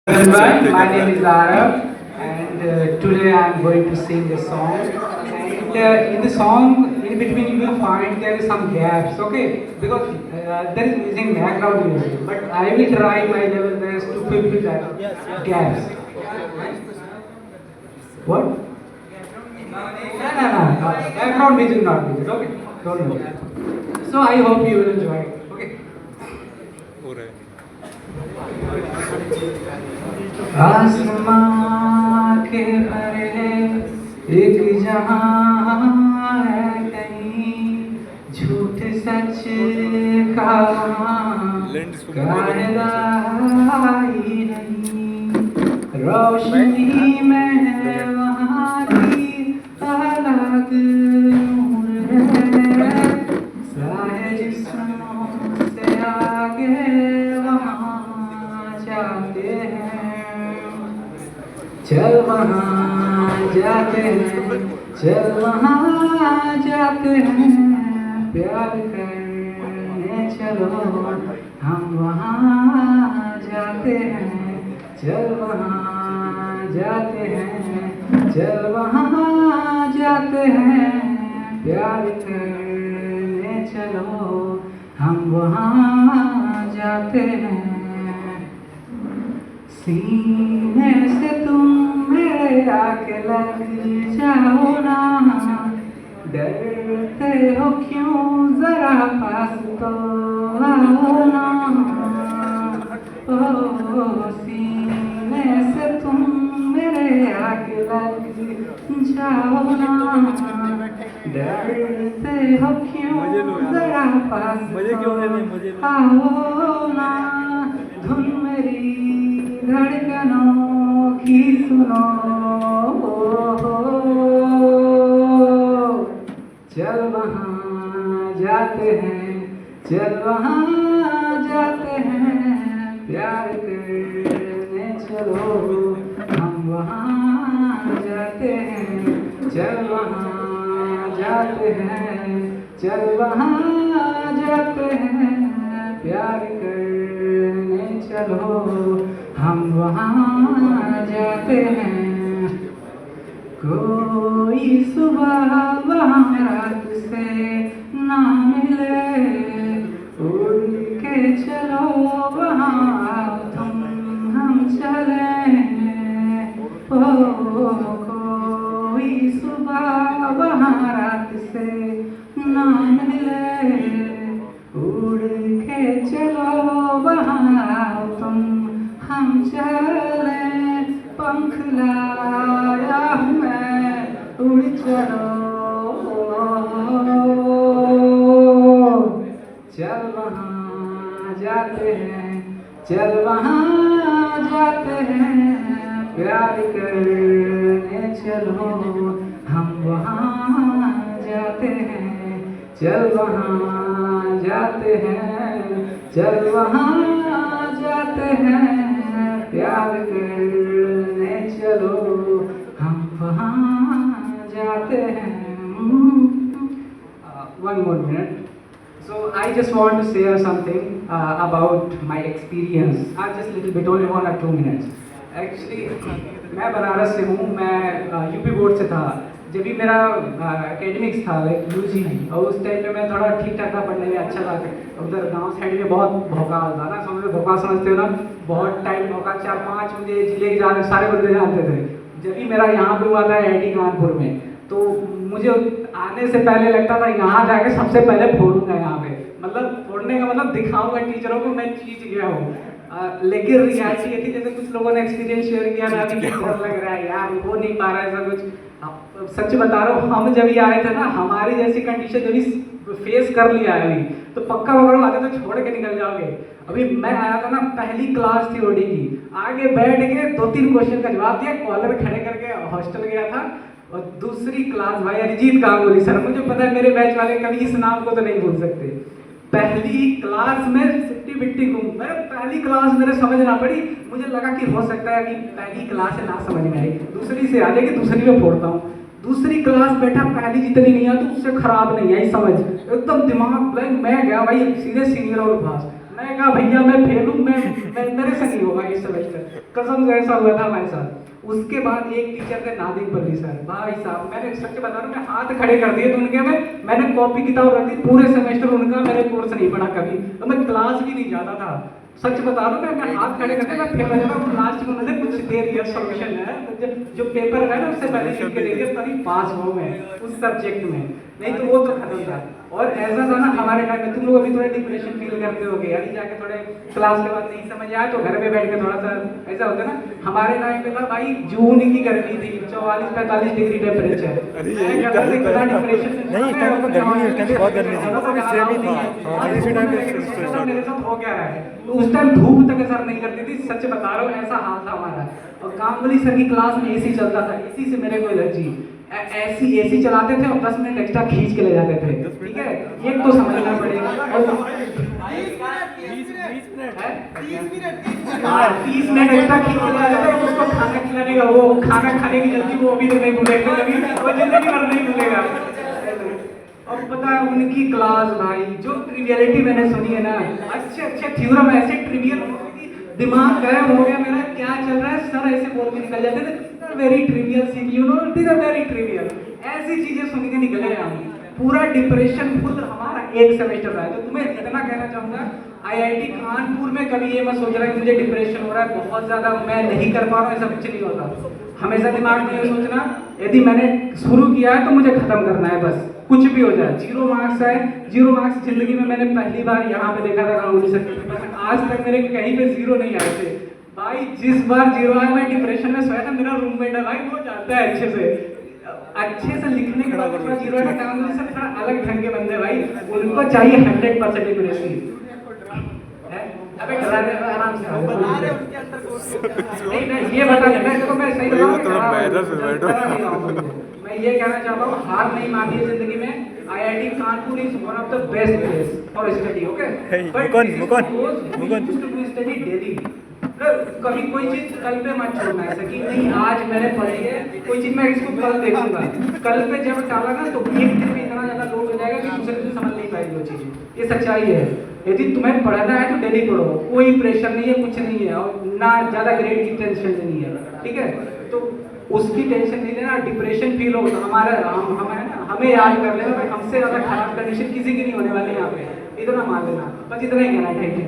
Everyone, my name is Arav, and today I am going to sing a song. And in the song, in between, you will find there is some gaps, okay? Because there is using background music, but I will try my level best to fill that gaps. What? No, no, no. Background music, not music, okay? Don't worry. So I hope you will enjoy it, okay? हो रहा है आसमां के परे एक जहां है कहीं झूठ सच का लेंस को कायदा ही नहीं रोशनी में है वहाँ की अलग नूर है साए जिस्मों से आगे वहाँ जाते हैं चल वहाँ जाते हैं चल वहाँ जाते हैं प्यार करने चलो हम वहाँ जाते हैं चल वहाँ जाते हैं चल वहाँ जाते हैं प्यार करने चलो हम वहाँ जाते हैं सीने से तुम मेरे आके लग जाओ ना डरते हो क्यों जरा पास तो आओ ना ओ सीने से तुम मेरे आके लग जाओ ना डरते हो क्यों जरा पास तो आओ ना धुन मेरी धड़कनों की सुनो चल वहाँ जाते हैं चल वहाँ जाते हैं प्यार करने चलो हम वहाँ जाते हैं चल वहाँ जाते हैं चल वहाँ जाते हैं प्यार करने चलो हम वहाँ जाते हैं कोई सुबह वहाँ रात से ना मिले उड़ के चलो वहाँ तुम हम चले ओ कोई सुबह वहाँ रात से ना मिले उड़ के चलो वहाँ तुम हम चले पंख लाया हूँ मैं उड़ चलो चल वहाँ जाते हैं चल वहाँ जाते हैं प्यार करने चलो हम वहाँ जाते हैं चल वहाँ जाते हैं चल वहाँ जाते हैं प्यार करने चलो हम वहाँ जाते हैं one more minute. So I just want to share something about my experience. Just little bit, only 1 or 2 minutes. Actually, मैं बनारस से हूँ. मैं यूपी बोर्ड से था. जब भी मेरा एकेडमिक्स था लाइक यूजी और उस टाइम पे मैं थोड़ा ठीक ठाक था पढ़ने में अच्छा था. उधर गांव साइड में बहुत भोकाल था ना. समझ भोकाल समझते हो ना. बहुत टाइम भोकाल 4-5 मुझे जिले के जाने सारे बंदे जानते थे. जब भी मेरा यहाँ पे हुआ था IIT कानपुर में तो मुझे आने से पहले लगता था यहाँ जाके सबसे पहले फोड़ूंगा यहाँ पे. मतलब फोड़ने का मतलब दिखाऊंगा टीचरों को मैं जीत गया हूँ. लेकिन रियलिटी ये थी जैसे कुछ लोगों ने एक्सपीरियंस शेयर किया ना अभी डर लग रहा है यार हो नहीं पा रहा है ऐसा कुछ. सच बता रहा हूँ हम जब ये आए थे ना हमारी जैसी कंडीशन जब फेस कर लिया है अभी तो पक्का पकड़ो आगे तो छोड़ के निकल जाओगे. अभी मैं आया था ना पहली क्लास थी ओडी की. आगे बैठ के 2-3 क्वेश्चन का जवाब दिया कॉलर खड़े करके हॉस्टल गया था. और दूसरी क्लास भाई अरिजीत गांगुली सर. मुझे पता है मेरे बैच वाले कभी इस नाम को तो नहीं भूल सकते. पहली क्लास में सिट्टी बिट्टी घूम. मैं पहली क्लास मेरे समझ ना पड़ी. मुझे लगा कि हो सकता है कि पहली क्लास से ना समझ में आई दूसरी से आ जाएगी दूसरी में फोड़ता हूँ. दूसरी क्लास बैठा पहली जितनी नहीं आती उससे खराब नहीं आई समझ. एकदम दिमाग ब्लैंक. मैं गया भाई सीधे सीनियर और पास. मैं कहा भैया मैं फेल हूँ. मैं मेरे से नहीं होगा इस सेमेस्टर. कसम से ऐसा हुआ था हमारे साथ। उसके बाद एक टीचर थे नादिम पल्ली सर, भाई साहब मैंने सच बता रहा हूँ, मैं हाथ खड़े कर दिए तो उनके में, मैंने कॉपी किताब रख दी, पूरे सेमेस्टर उनका मैंने कोर्स नहीं पढ़ा कभी, तो मैं क्लास भी नहीं जाता था। सच बता रहा हूँ, मैं हाथ खड़े करके मैं फेल हो जाता हूँ। लास्ट में उन्होंने कुछ दे दिया सॉल्यूशन है, तो जो पेपर है ना उससे पहले लिख के दे दिया, तभी पास हो मैं उस सब्जेक्ट में, नहीं तो वो तो खत्म था। और ऐसा था ना हमारे टाइम में, तुम लोग अभी थोड़ा डिप्रेशन फील करते होगे, यानी जाके थोड़े क्लास के बाद नहीं समझ आया तो घर पे बैठ के थोड़ा सा ऐसा होता है ना, हमारे टाइम पे था भाई जून की गर्मी थी, 44-45 डिग्री टेम्परेचर। अरे मैं ये कहता था इतना डिप्रेशन नहीं, इस टाइम पे गर्मी नहीं, इस टाइम पे बहुत गर्मी थी। सेम ही था। हाँ, इसी टाइम पे मेरे साथ हो क्या रहा है, तो उस टाइम धूप तक असर नहीं करती थी, सच बता रहा हूँ, ऐसा हाल था हमारा। और कामवली सर की क्लास में एसी चलता था, एसी से मेरे को एलर्जी, ऐसी एसी चलाते थे और 10 मिनट एक्स्ट्रा खींच के ले जाते थे, ठीक है, ये तो समझना पड़ेगा। और 30 मिनट एक्स्ट्रा खींच के ले जाते थे, उसको खाना खिलाने का, वो खाना खाने की जल्दी वो अभी तो नहीं भूलेगा कभी, वो जिंदगी भर नहीं भूलेगा। और पता है उनकी क्लास भाई, जो ट्रिवियलिटी मैंने सुनी है ना, अच्छे अच्छे थ्योरम ऐसे ट्रिवियल, दिमाग गायब हो गया मेरा, क्या चल रहा है, सर ऐसे बोल के निकल जाते थे, very trivial thing, you know it is a very trivial, ऐसी चीजें सुन के निकले हम, पूरा डिप्रेशन फुल हमारा एक सेमेस्टर रहा है। तो तुम्हें इतना कहना चाहूंगा, आईआईटी कानपुर में कभी ये मत सोच रहा है कि मुझे डिप्रेशन हो रहा है बहुत ज्यादा, मैं नहीं कर पा रहा हूँ, ऐसा कुछ नहीं होता। हमेशा दिमाग में ये सोचना, यदि मैंने शुरू किया है तो मुझे खत्म करना है, बस कुछ भी हो जाए। 0 मार्क्स आए, 0 मार्क्स जिंदगी में मैंने पहली बार यहाँ पे देखा था गांगुली सर के पेपर में, आज तक मेरे कहीं पे 0 नहीं आए थे भाई। जिस बार 0 आया मैं डिप्रेशन में सोया था, मेरा रूममेट है भाई, वो जानता है अच्छे से लिखने के बाद 0 आया। गांगुली सर थोड़ा अलग ढंग के बंदे भाई, उनको चाहिए 100% डिप्रेशन। अबे डरा रहे हो, आराम से नहीं नहीं, ये बता दे, मैं सही बताऊं, मैं ये कहना चाहता हूँ, हार नहीं मानी है जिंदगी में। IIT Kanpur is one of the best place for study, okay, but study daily. कभी कोई चीज कल पे मत छोड़ना, ऐसा कि नहीं आज मैंने पढ़ी है कोई चीज, मैं इसको कल देखूंगा, कल पे जब डाला ना तो एक दिन में इतना ज्यादा लोड हो जाएगा कि दूसरे दिन समझ नहीं पाएगी वो चीज। ये सच्चाई है, यदि तुम्हें पढ़ना है तो डेली पढ़ो, कोई प्रेशर नहीं है, कुछ नहीं है, और ना ज्यादा ग्रेड की टेंशन नहीं है, ठीक है, तो उसकी टेंशन नहीं लेना। डिप्रेशन फील हो तो हमारा हम है ना, हमें याद कर लेना, हमसे ज्यादा खराब कंडीशन किसी की नहीं होने वाली यहाँ पे, इतना मान लेना, बस इतना ही कहना है। Thank you.